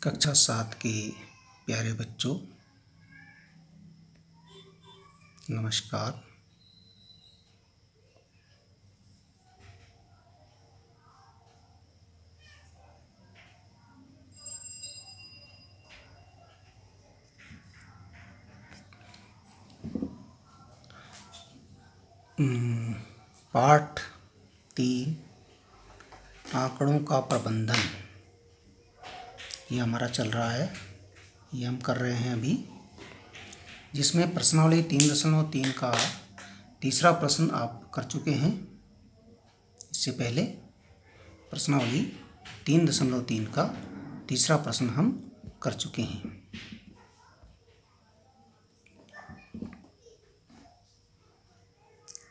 कक्षा 7 के प्यारे बच्चों, नमस्कार। पाठ 3 आंकड़ों का प्रबंधन, ये हमारा चल रहा है। ये हम कर रहे हैं अभी, जिसमें प्रश्नावली 3.3 का तीसरा प्रश्न आप कर चुके हैं। इससे पहले प्रश्नावली 3.3 का तीसरा प्रश्न हम कर चुके हैं।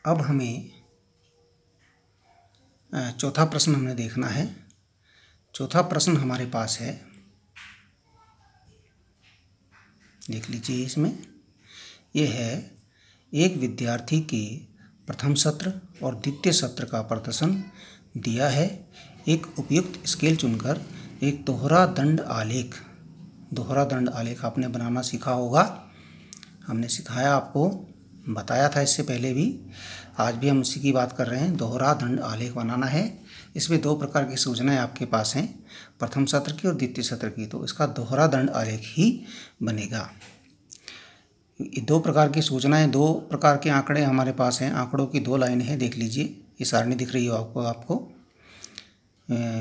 अब हमें चौथा प्रश्न हमने देखना है। चौथा प्रश्न हमारे पास है, देख लीजिए। इसमें यह है, एक विद्यार्थी के प्रथम सत्र और द्वितीय सत्र का प्रदर्शन दिया है। एक उपयुक्त स्केल चुनकर एक दोहरा दंड आलेख आपने बनाना सीखा होगा। हमने सिखाया, आपको बताया था इससे पहले भी। आज भी हम उसी की बात कर रहे हैं। दोहरा दंड आलेख बनाना है। इसमें 2 प्रकार की सूचनाएं आपके पास हैं, प्रथम सत्र की और द्वितीय सत्र की। तो इसका दोहरा दंड आलेख ही बनेगा। 2 प्रकार की सूचनाएं, 2 प्रकार के आंकड़े हमारे पास हैं। आंकड़ों की 2 लाइन है, देख लीजिए। ये सारणी दिख रही हो आपको।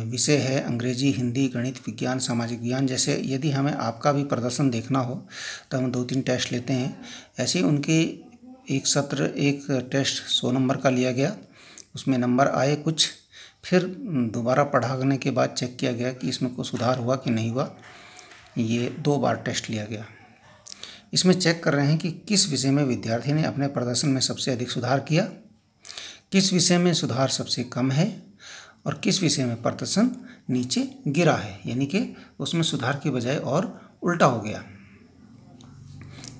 विषय है अंग्रेजी, हिंदी, गणित, विज्ञान, सामाजिक विज्ञान। जैसे यदि हमें आपका भी प्रदर्शन देखना हो तो हम 2-3 टेस्ट लेते हैं। ऐसे ही उनके एक टेस्ट 100 नंबर का लिया गया, उसमें नंबर आए कुछ, फिर दोबारा पढ़ाने के बाद चेक किया गया कि इसमें कोई सुधार हुआ कि नहीं हुआ। ये 2 बार टेस्ट लिया गया। इसमें चेक कर रहे हैं कि किस विषय में विद्यार्थी ने अपने प्रदर्शन में सबसे अधिक सुधार किया, किस विषय में सुधार सबसे कम है और किस विषय में प्रदर्शन नीचे गिरा है, यानी कि उसमें सुधार की बजाय और उल्टा हो गया।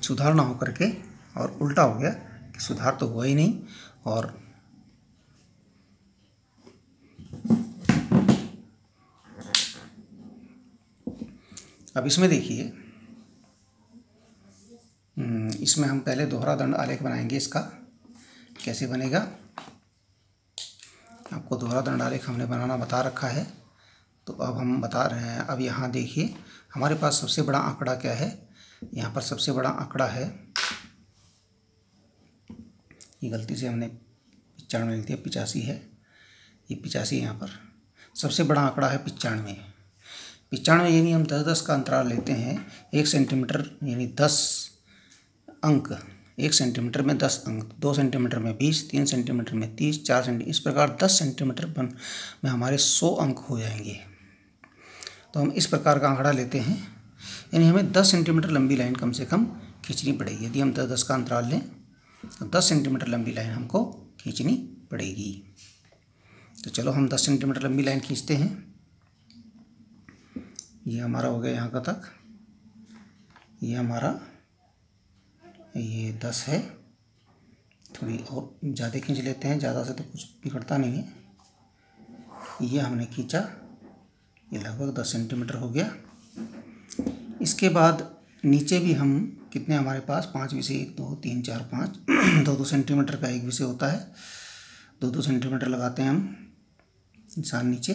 सुधार ना हो करके और उल्टा हो गया कि सुधार तो हुआ ही नहीं। और अब इसमें देखिए, इसमें हम पहले दोहरा दंड आलेख बनाएंगे। इसका कैसे बनेगा, आपको दोहरा दंड आलेख हमने बनाना बता रखा है, तो अब हम बता रहे हैं। अब यहाँ देखिए, हमारे पास सबसे बड़ा आंकड़ा क्या है। यहाँ पर सबसे बड़ा आंकड़ा है, ये गलती से हमने 95 लिख दिया, 85 है। ये 85 यहाँ पर सबसे बड़ा आंकड़ा है। 95 यानी हम 10-10 का अंतराल लेते हैं। 1 सेंटीमीटर यानी 10 अंक, 1 सेंटीमीटर में 10 अंक, 2 सेंटीमीटर में 20, 3 सेंटीमीटर में 30, 4 सेंटीमीटर, इस प्रकार 10 सेंटीमीटर में हमारे 100 अंक हो जाएंगे। तो हम इस प्रकार का आंकड़ा लेते हैं, यानी हमें 10 सेंटीमीटर लंबी लाइन कम से कम खींचनी पड़ेगी। यदि हम 10-10 का अंतराल लें तो 10 सेंटीमीटर लंबी लाइन हमको खींचनी पड़ेगी। तो चलो हम 10 सेंटीमीटर लंबी लाइन खींचते हैं। ये हमारा हो गया यहाँ का तक। ये हमारा ये 10 है। थोड़ी और ज़्यादा खींच लेते हैं, ज़्यादा से तो कुछ बिगड़ता नहीं है। ये हमने खींचा, ये लगभग 10 सेंटीमीटर हो गया। इसके बाद नीचे भी हम कितने, हमारे पास 5 विषय, 1 2 3 4 5 2-2 सेंटीमीटर का एक विषय होता है। 2-2 सेंटीमीटर लगाते हैं हम निशान नीचे,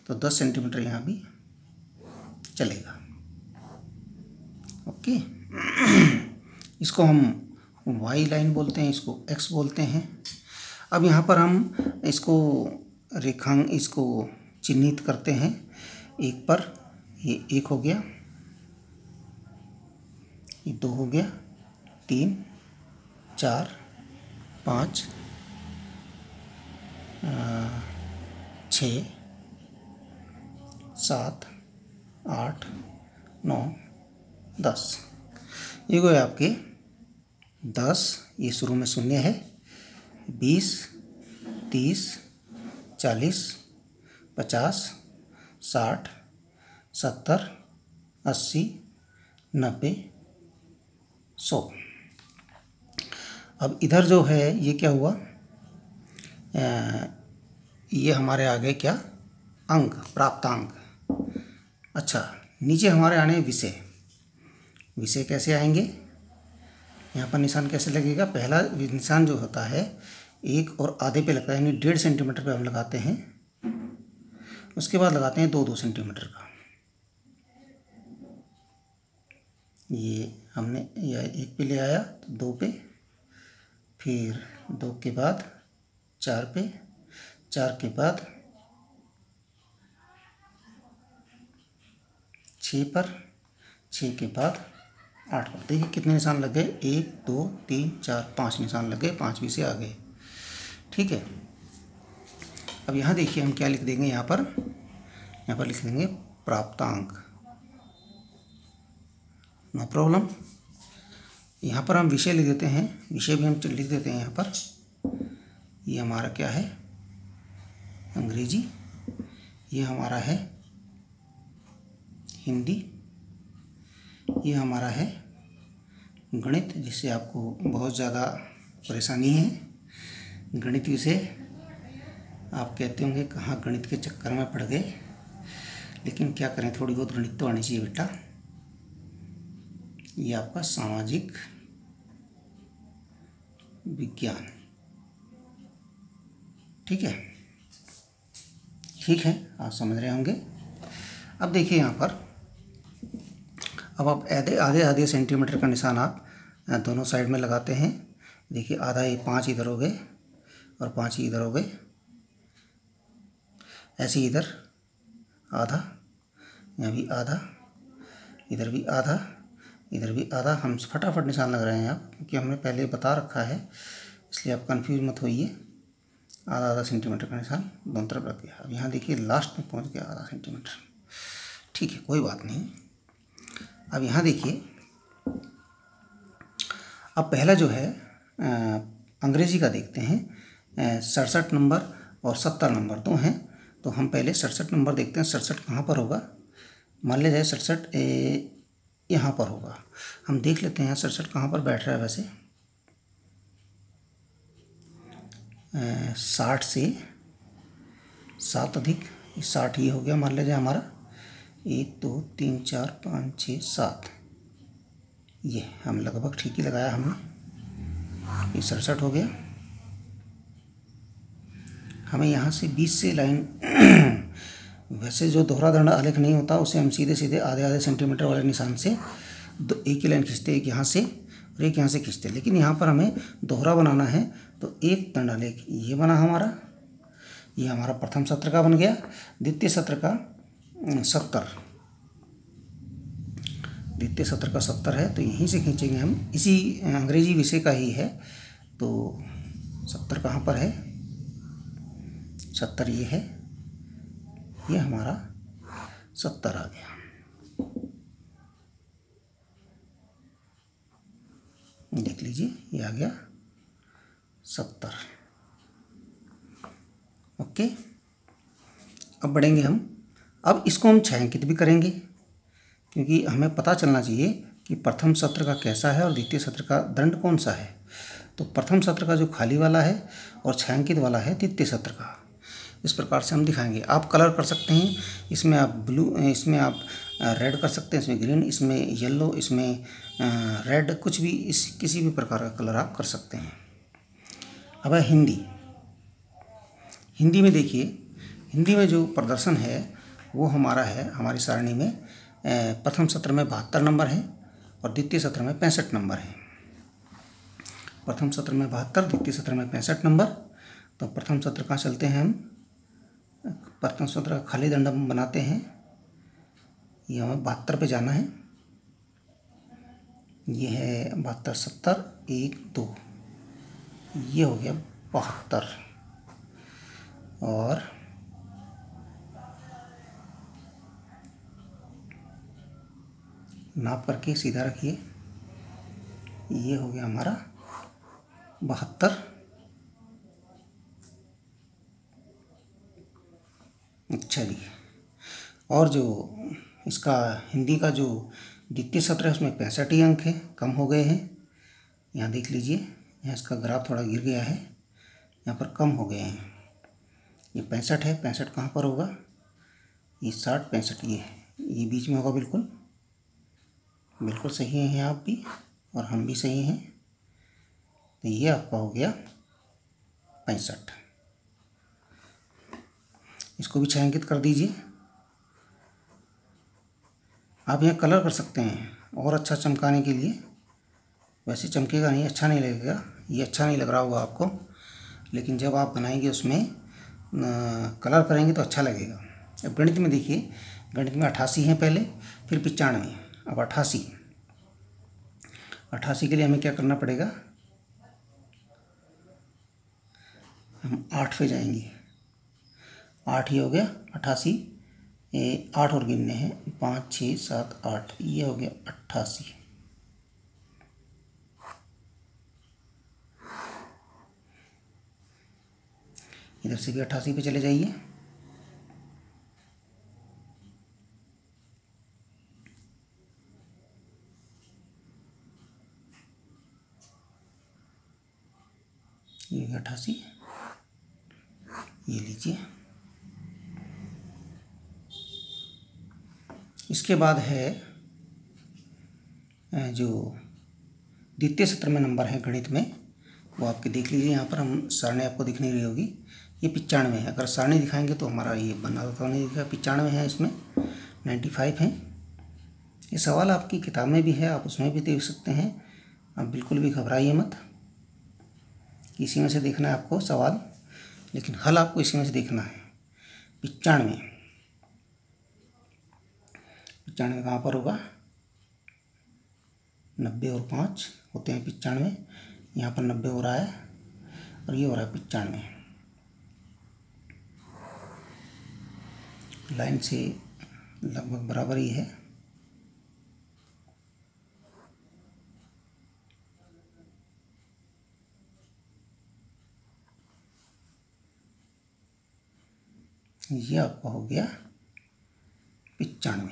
तो 10 सेंटीमीटर यहाँ भी चलेगा। ओके। इसको हम वाई लाइन बोलते हैं, इसको एक्स बोलते हैं। अब यहाँ पर हम इसको चिन्हित करते हैं। एक पर ये 1 हो गया, ये 2 हो गया, 3 4 5 6 7 8 9 10। ये गए आपके 10। ये शुरू में 0 है। 20 30 40 50 60 70 80 90 100। अब इधर जो है ये क्या हुआ, ये हमारे आ गए क्या, अंक, प्राप्तांक। अच्छा, नीचे हमारे आने विषय। विषय कैसे आएंगे, यहाँ पर निशान कैसे लगेगा। पहला निशान जो होता है 1 और आधे पे लगता है, यानी 1.5 सेंटीमीटर पे हम लगाते हैं। उसके बाद लगाते हैं 2 सेंटीमीटर का। ये हमने यह 1 पे ले आया तो 2 पे, फिर 2 के बाद 4 पे, 4 के बाद 6 पर, 6 के बाद 8 पर। देखिए कितने निशान लग गए, 1 2 3 4 5 निशान लग गए, 5 भी से आ गए। ठीक है, अब यहाँ देखिए हम क्या लिख देंगे, यहाँ पर लिख देंगे प्राप्तांक, नो प्रॉब्लम। यहाँ पर हम विषय लिख देते हैं, विषय भी हम लिख देते हैं यहाँ पर। ये हमारा क्या है, अंग्रेजी। ये हमारा है हिंदी। ये हमारा है गणित, जिससे आपको बहुत ज़्यादा परेशानी है। गणित विषय आप कहते होंगे कहाँ गणित के चक्कर में पड़ गए, लेकिन क्या करें, थोड़ी बहुत गणित तो आनी चाहिए बेटा। ये आपका सामाजिक विज्ञान। ठीक है, ठीक है, आप समझ रहे होंगे। अब देखिए यहाँ पर, अब आप आधे सेंटीमीटर का निशान आप दोनों साइड में लगाते हैं। देखिए आधा, ये 5 इधर हो गए और 5 ही इधर हो गए। ऐसे इधर आधा, यहाँ भी आधा, इधर भी आधा, इधर भी आधा। हम फटाफट निशान लग रहे हैं आप, क्योंकि हमने पहले बता रखा है, इसलिए आप कंफ्यूज मत होइए। आधा सेंटीमीटर का निशान दोनों तरफ रख दिया। अब यहाँ देखिए लास्ट में पहुँच गया आधा सेंटीमीटर। ठीक है, कोई बात नहीं। अब यहाँ देखिए, अब पहला जो है अंग्रेजी का देखते हैं। 67 नंबर और 70 नंबर दो हैं, तो हम पहले 67 नंबर देखते हैं। 67 कहाँ पर होगा, मान लिया जाए 67 यहाँ पर होगा। हम देख लेते हैं 67 कहाँ पर बैठ रहा है। वैसे 60 से 7 अधिक 60 ये हो गया, मान लिया जाए हमारा 1 2 3 4 5 6 7। ये हम लगभग ठीक ही लगाया हमने। ये 67 हो गया। हमें यहाँ से 20 से लाइन वैसे जो दोहरा दंड आलेख नहीं होता, उसे हम सीधे सीधे आधे सेंटीमीटर वाले निशान से एक ही लाइन खींचते, एक यहाँ से और एक यहाँ से खींचते। लेकिन यहाँ पर हमें दोहरा बनाना है, तो एक दंड आलेख ये बना हमारा। ये हमारा प्रथम सत्र का बन गया। द्वितीय सत्र का 70, द्वितीय सत्र का 70 है, तो यहीं से खींचेंगे हम। इसी अंग्रेजी विषय का ही है, तो 70 कहाँ पर है, 70 ये है, ये हमारा 70 आ गया। देख लीजिए, ये आ गया 70। ओके, अब बढ़ेंगे हम। अब इसको हम छायांकित भी करेंगे, क्योंकि हमें पता चलना चाहिए कि प्रथम सत्र का कैसा है और द्वितीय सत्र का दंड कौन सा है। तो प्रथम सत्र का जो खाली वाला है और छायांकित वाला है द्वितीय सत्र का। इस प्रकार से हम दिखाएंगे। आप कलर कर सकते हैं, इसमें आप ब्लू, इसमें आप रेड कर सकते हैं, इसमें ग्रीन, इसमें येलो, इसमें रेड, कुछ भी, इस किसी भी प्रकार का कलर आप कर सकते हैं। अब है हिंदी। हिंदी में देखिए, हिंदी में जो प्रदर्शन है वो हमारा है, हमारी सारणी में प्रथम सत्र में 72 नंबर है और द्वितीय सत्र में 65 नंबर है। प्रथम सत्र में 72, द्वितीय सत्र में 65 नंबर। तो प्रथम सत्र कहाँ चलते हैं हम, प्रथम सत्र का खाली दंड हम बनाते हैं। ये हमें 72 पे जाना है। ये है 72 70 1 2, ये हो गया 72। और नाप करके सीधा रखिए, ये हो गया हमारा 72। अच्छा जी, और जो इसका हिंदी का जो द्वितीय सत्र है उसमें 65 ही अंक है, कम हो गए हैं। यहाँ देख लीजिए, यहाँ इसका ग्राफ थोड़ा गिर गया है, यहाँ पर कम हो गए हैं। ये 65 है, 65 कहाँ पर होगा, ये 60 65 ये है, ये बीच में होगा बिल्कुल। बिल्कुल सही हैं आप भी और हम भी सही हैं। तो ये आपका हो गया 65। इसको भी छायांकित कर दीजिए। आप यहाँ कलर कर सकते हैं और अच्छा चमकाने के लिए। वैसे चमकेगा नहीं, अच्छा नहीं लगेगा, ये अच्छा नहीं लग रहा होगा आपको, लेकिन जब आप बनाएंगे उसमें कलर करेंगे तो अच्छा लगेगा। अब गणित में देखिए, गणित में 88 हैं पहले, फिर 95। अब 88 के लिए हमें क्या करना पड़ेगा, हम 8 पे जाएंगे। 8 ही हो गया 88। 8 और गिनने हैं, 5 6 7 8, ये हो गया 88। इधर से भी 88 पे चले जाइए। ये 88, ये लीजिए। इसके बाद है जो द्वितीय सत्र में नंबर है गणित में, वो आपके देख लीजिए। यहाँ पर हम सारणी आपको दिख नहीं रही होगी, ये 95 है। अगर सारणी दिखाएंगे तो हमारा ये बना तो नहीं दिखा। 95 है, इसमें 95 है। ये सवाल आपकी किताब में भी है, आप उसमें भी देख सकते हैं। आप बिल्कुल भी घबराइए मत, इसी में से देखना है आपको सवाल, लेकिन हल आपको इसी में से देखना है। 95 कहाँ पर होगा, 90 और 5 होते हैं 95। यहाँ पर 90 हो रहा है और ये हो रहा है 95। लाइन से लगभग बराबर ही है। ये आपका हो गया 95।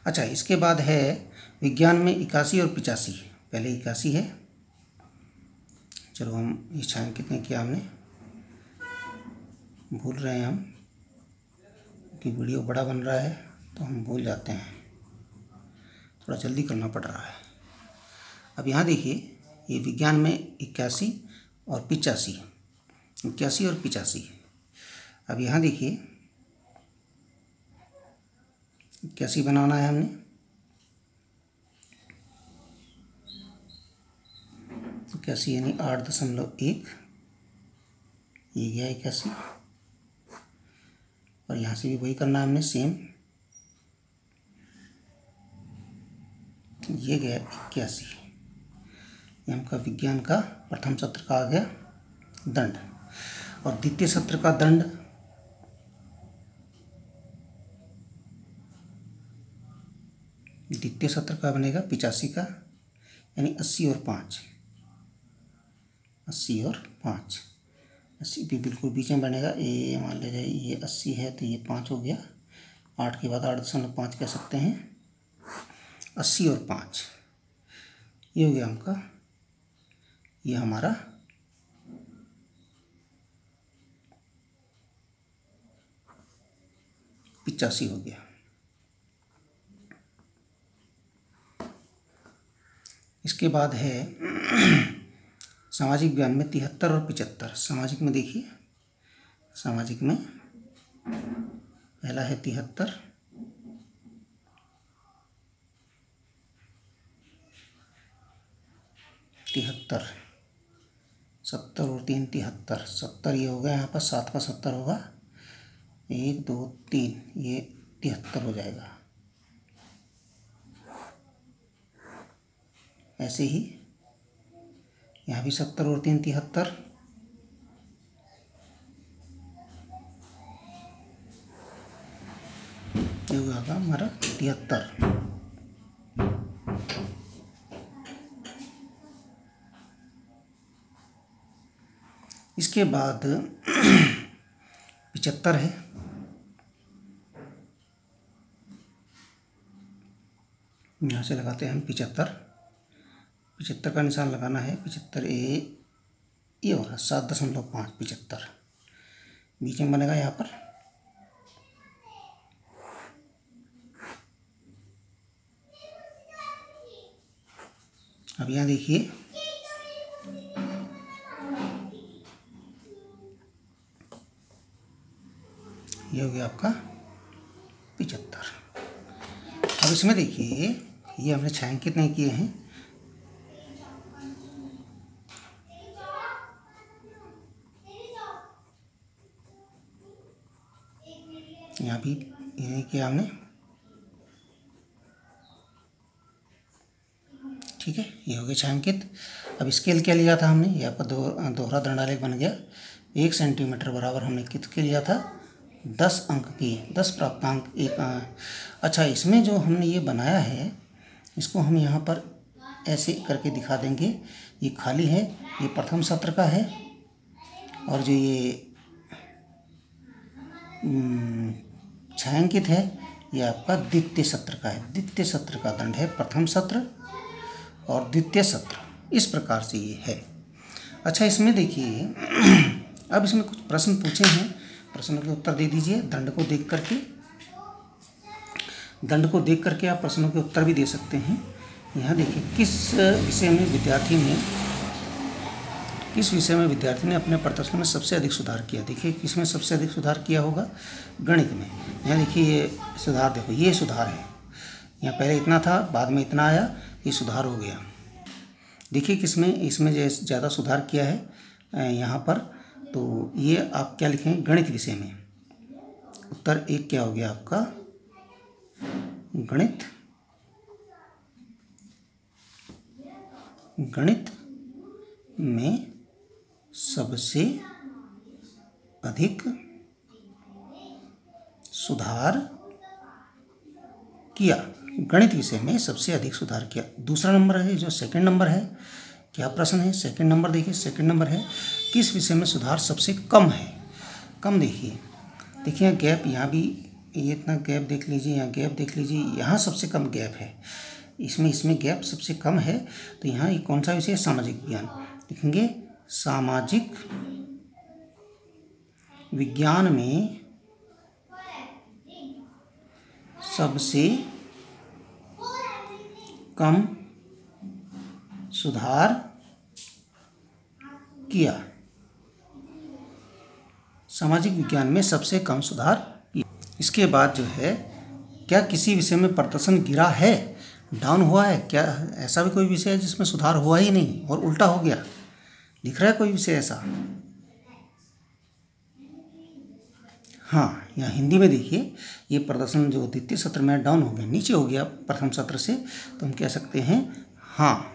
अच्छा, इसके बाद है विज्ञान में 81 और 85। पहले 81 है, चलो हम ये छायांकित नहीं किया हमने, भूल रहे हैं हम कि वीडियो बड़ा बन रहा है तो हम भूल जाते हैं, थोड़ा जल्दी करना पड़ रहा है। अब यहाँ देखिए, ये विज्ञान में 81 और 85, 81 और 85। अब यहाँ देखिए 81 बनाना है हमने, 81 यानी 8.1, ये गया 81। और यहाँ से भी वही करना है हमने, सेम, ये गया 81। ये हमका विज्ञान का प्रथम सत्र का आ गया दंड। और द्वितीय सत्र का दंड द्वितीय सत्र का बनेगा 85 का, यानी 80 और 5, 80 और 5, 80 भी बिल्कुल बीच में बनेगा। ये मान लीजिए ये 80 है तो ये 5 हो गया, 8 के बाद 8.5 कह सकते हैं। 80 और 5 ये हो गया हमका, ये हमारा 85 हो गया। इसके बाद है सामाजिक विज्ञान में 73 और 75। सामाजिक में देखिए, सामाजिक में पहला है 73, 70 और 3 73, 70 ये हो गया। यहाँ पर 7 का 70 होगा, 1 2 3, ये 73 हो जाएगा। ऐसे ही यहाँ भी 70 और 3 73, ये होगा हमारा 73। इसके बाद 75 है, यहाँ से लगाते हैं हम 75। 75 का निशान लगाना है, 75 ये हो रहा 7.5, 75 बीच में बनेगा यहाँ पर। अब यहाँ देखिए ये हो गया आपका 75। अब इसमें देखिए ये हमने छायांकित नहीं किए हैं, यहाँ भी ये नहीं किया हमने, ठीक है। ये हो गया छायांकित। अब स्केल क्या लिया था हमने, ये आपका दोहरा दंडालेख बन गया। 1 सेंटीमीटर बराबर हमने कितने लिया था, 10 अंक की, 10 प्राप्तांक 1। अच्छा, इसमें जो हमने ये बनाया है इसको हम यहाँ पर ऐसे करके दिखा देंगे। ये खाली है, ये प्रथम सत्र का है, और जो ये छायांकित है ये आपका द्वितीय सत्र का है। द्वितीय सत्र का दंड है प्रथम सत्र और द्वितीय सत्र, इस प्रकार से ये है। अच्छा, इसमें देखिए अब इसमें कुछ प्रश्न पूछे हैं, प्रश्नों के उत्तर दे दीजिए। दंड को देख करके आप प्रश्नों के उत्तर भी दे सकते हैं। यहाँ देखिए किस विषय में विद्यार्थी ने अपने प्रदर्शन में सबसे अधिक सुधार किया। देखिए किसमें सबसे अधिक सुधार किया होगा, गणित में। यहाँ देखिए ये सुधार, देखो ये सुधार है, यहाँ पहले इतना था बाद में इतना आया, ये सुधार हो गया। देखिए किसमें, इसमें ज़्यादा सुधार किया है यहाँ पर, तो ये आप क्या लिखेंगे, गणित विषय में। उत्तर 1 क्या हो गया आपका, गणित में सबसे अधिक सुधार किया। गणित विषय में सबसे अधिक सुधार किया। दूसरा नंबर है, जो सेकंड नंबर है, क्या प्रश्न है सेकंड नंबर, देखिए सेकंड नंबर है किस विषय में सुधार सबसे कम है। कम देखिए यहाँ गैप, यहाँ भी ये इतना गैप देख लीजिए, यहाँ गैप देख लीजिए, यहाँ सबसे कम गैप है। इसमें गैप सबसे कम है, तो यहाँ ये कौन सा विषय है, सामाजिक विज्ञान। देखेंगे सामाजिक विज्ञान में सबसे कम सुधार किया। सामाजिक विज्ञान में सबसे कम सुधार किया। इसके बाद जो है, क्या किसी विषय में प्रदर्शन गिरा है, डाउन हुआ है, क्या ऐसा भी कोई विषय है जिसमें सुधार हुआ ही नहीं और उल्टा हो गया, दिख रहा है कोई विषय ऐसा? हाँ, यहाँ हिंदी में देखिए ये प्रदर्शन जो द्वितीय सत्र में डाउन हो गया, नीचे हो गया प्रथम सत्र से, तो हम कह सकते हैं हाँ,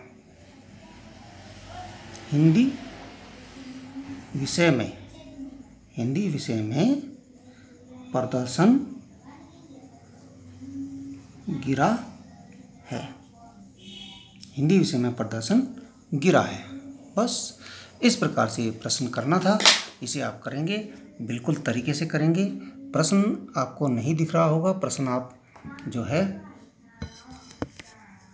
हिंदी विषय में प्रदर्शन गिरा है। हिंदी विषय में प्रदर्शन गिरा है। बस इस प्रकार से प्रश्न करना था, इसे आप करेंगे, बिल्कुल तरीके से करेंगे। प्रश्न आपको नहीं दिख रहा होगा, प्रश्न आप जो है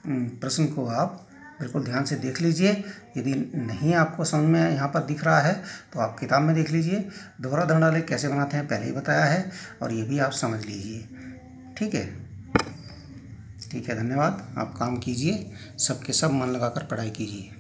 प्रश्न को आप बिल्कुल ध्यान से देख लीजिए। यदि नहीं आपको समझ में यहाँ पर दिख रहा है तो आप किताब में देख लीजिए। दोहरा दंडालेख कैसे बनाते हैं पहले ही बताया है, और ये भी आप समझ लीजिए। ठीक है, धन्यवाद। आप काम कीजिए, सबके सब मन लगाकर पढ़ाई कीजिए।